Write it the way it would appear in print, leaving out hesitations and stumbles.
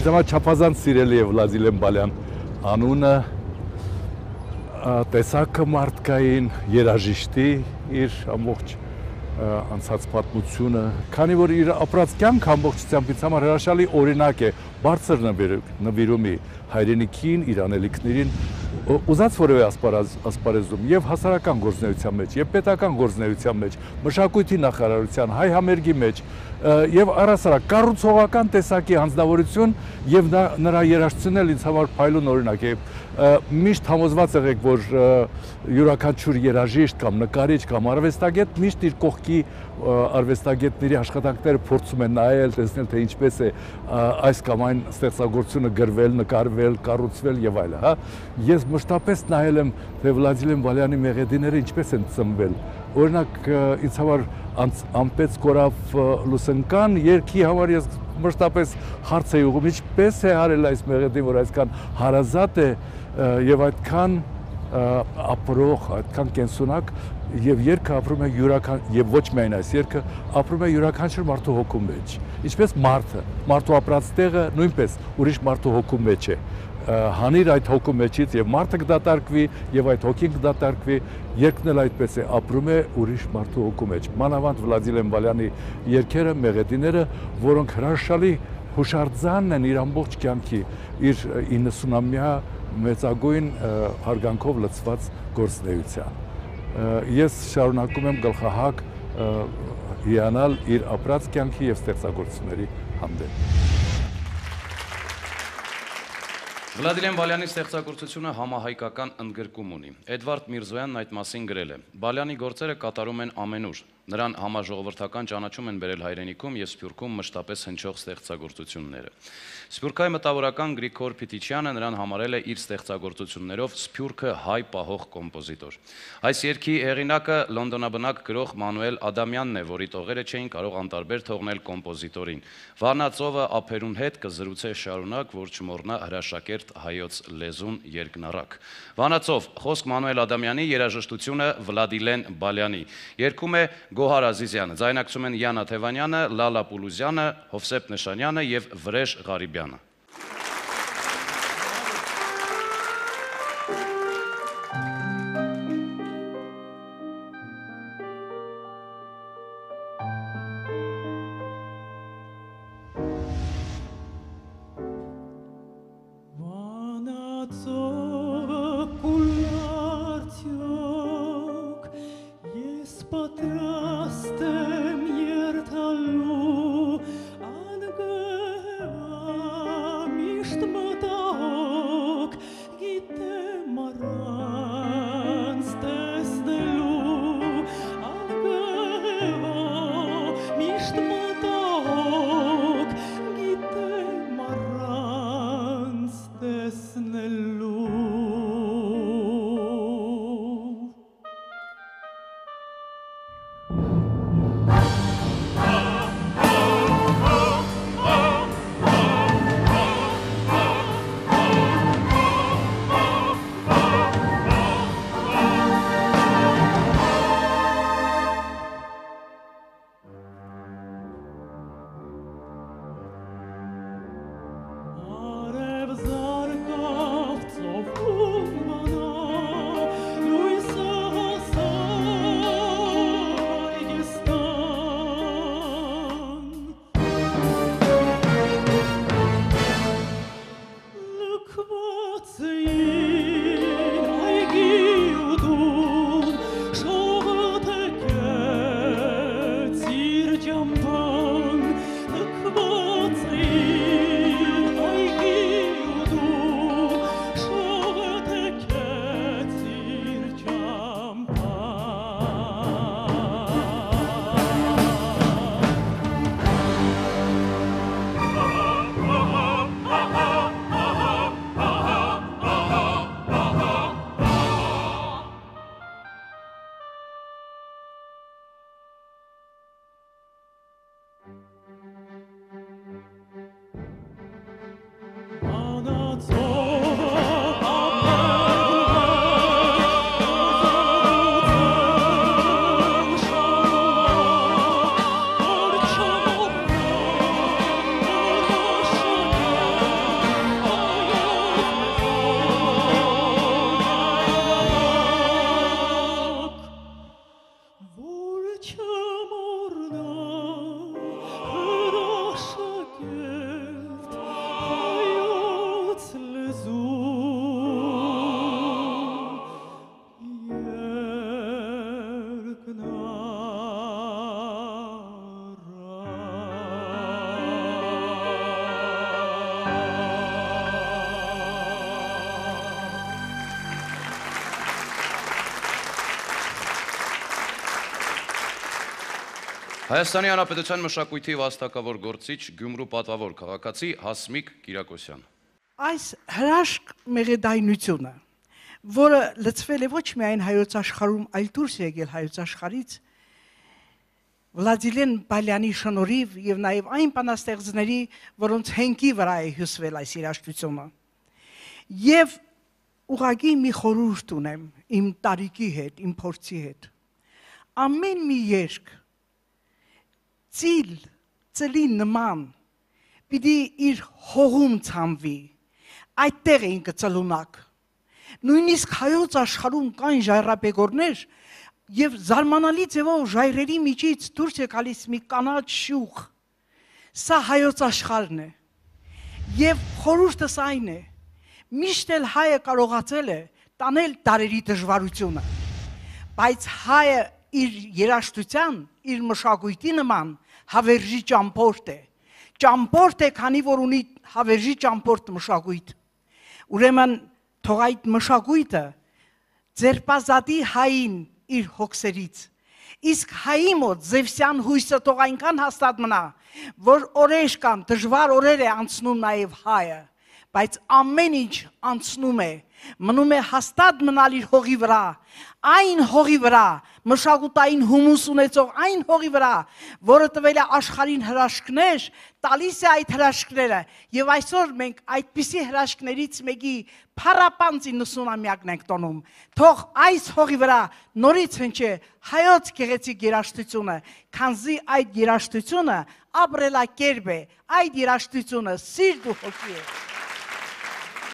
համար չափազանց սիրելի է Վլադիմիր Բալյան անունը, տեսակը մարդկային, երաժիշտի իր ամբողջ անցած պատմությունը, քանի որ իր ապրած կյանքը ամբողջությամբ ինձ համար հրաշալի օրինակ է բարձր նվիրումի հայրենիքին, իր անելիքներին, ուզած որևէ ասպարեզում եւ հասարակական գործունեության մեջ, եւ պետական գործունեության մեջ, մշակույթի նախարարության, հայ համերգի մեջ եւ առասարակ կառուցողական տեսակի հանձնավորություն եւ նրա երաժշտությունն ինձ համար փայլուն օրինակ է։ Միշտ համոզված եղեք, որ յուրաքանչյուր երաժիշտ կամ նկարիչ կամ արվեստագետ միշտ իր կողքի արվեստագետների աշխատանքները փորձում են նայել, տեսնել թե ինչպես է այս կամ այն ստեղծագործությունը գրվել, նկարվել, կառուցվել եւ այլն, հա։ Ես մշտապես նայել եմ, թե Վլադիմիր Բալյանի մեղեդիները ինչպես են ծնվել։ Օրինակ, ինձ համար անպեց կորավ լուսնկան երգի համար ես մշտապես հարց էի ուղղում, ինչպես է արել այս մեղեդին, որ այսքան հարազատ է եւ այդքան ապրող, այդքան կենսունակ եւ երգը ապրում է եւ ոչ միայն այս երգը ապրում է յուրաքանչյուր մարդու հոգու մեջ, ինչպես մարդու ապրած տեղը նույնպես ուրիշ մարդու հոգու մեջ է, հանիր այդ հոգու մեջից եւ մարդը կդատարկվի եւ այդ հոգին կդատարկվի, երգն էլ այդպես է, ապրում է ուրիշ մարդու հոգու մեջ, մանավանդ Վլադիմիր Բալյանի երգերը, մեղեդիները, որոնք հրաշալի հուշարձանն են իր ամբողջ կյանքի, իր 90-ամյա մեծագույն հարգանքով լցված գործունեության։ Ես շարունակում եմ գլխահակ հիանալ իր ապրած կյանքի եւ ստեղծագործությունների հանդեպ։ Վլադիմիր Բալյանի ստեղծագործությունը համահայկական ընդգրկում ունի։ Էդվարդ Միրզոյանն այդ մասին գրել է. Բալյանի գործերը կատարում են ամենուր։ Նրան համաժողովրդական ճանաչում են բերել հայրենիքում եւ Սփյուռքում մշտապես հնչող ստեղծագործությունները։ Սփյուռքահայ մտավորական Գրիգոր Փիթիչյանը նրան համարել է իր ստեղծագործություններով Սփյուռքը հայ պահող կոմպոզիտոր։ Այս երգի հեղինակը լոնդոնաբնակ գրող Մանուել Ադամյանն է, որի տողերը չէին կարող անտարբեր թողնել կոմպոզիտորին։ Վանածովը ափերուն հետ կզրուցե շարունակ, որ չմոռնա հրաշակերտ հայոց լեզուն երկնառակ։ Վանածով, խոսք Մանուել Ադամյանի, երաժշտությունը Վլադիմիր Բալյանի։ Երգում է Գոհար Ազիզյանը, ձայնակցում են Յանա Թևանյանը, Լալա Պուլուզյանը, Հովսեփ Նշանյանը եւ Վրեժ Ղարիբյանը։ Պատրաստ եմ երթալու անգհված Հայաստանի Հանրապետության մշակույթի վաստակավոր գործիչ Գյումրու պատվավոր քաղաքացի Հասմիկ Կիրակոսյան։ Այս հրաշք մեղեդայնությունը, որը լցվել է ոչ միայն հայոց աշխարհում, այլ դուրս եկել հայոց աշխարհից, Վլադիմիր Բալյանի շնորհիվ եւ նաեւ այն բանաստեղծների, որոնց հենքի վրա է հյուսվել այս երաժշտությունը։ Եվ ուղղակի մի խորհուրդ ունեմ իմ տարիքի հետ, իմ փորձի հետ։ Ամեն մի երգ ծիլի նման պիտի իր հողում ցանվի, այդտեղ է ինքը ծլունակ։ Նույնիսկ հայոց աշխարհում կան ժայռապետորներ եւ զարմանալի ձևով ժայռերի միջից դուրս է գալիս մի կանաչ շուխ։ Սա հայոց աշխարհն է։ Եվ խորհուրդս այն է, միշտ էլ հայը կարողացել է տանել դարերի դժվարությունը, բայց հայը իր երաժշտության, իր մշակույթի նման հավերժի ճամփորդ է։ Ճամփորդ է, քանի որ ունի հավերժի ճամփորդ մշակույթ։ Ուրեմն թող այդ մշակույթը ձերբազատի հային իր հոգսերից։ Իսկ հայի մոտ Զևսյան հույսը թող այնքան հաստատ մնա, որ օրեր կան, դժվար օրեր է անցնում նաև հայը, բայց ամեն ինչ անցնում է, մնում է հաստատ մնալ իր հողի վրա, այն հողի վրա, մշակութային հումուս ունեցող այն հողի վրա, որը տվել է աշխարհին հրաշքներ, տալիս է այդ հրաշքները, եւ այսօր մենք այդպիսի հրաշքներից մեկի փառապանց 90-ամյակն ենք տոնում։ Թող այս հողի վրա նորից հնչե հայոց գեղեցիկ երաժշտությունը, քանզի այդ երաժշտությունը ապրելակերպ է, այդ երաժշտությունը սիրտ ու հոգի է։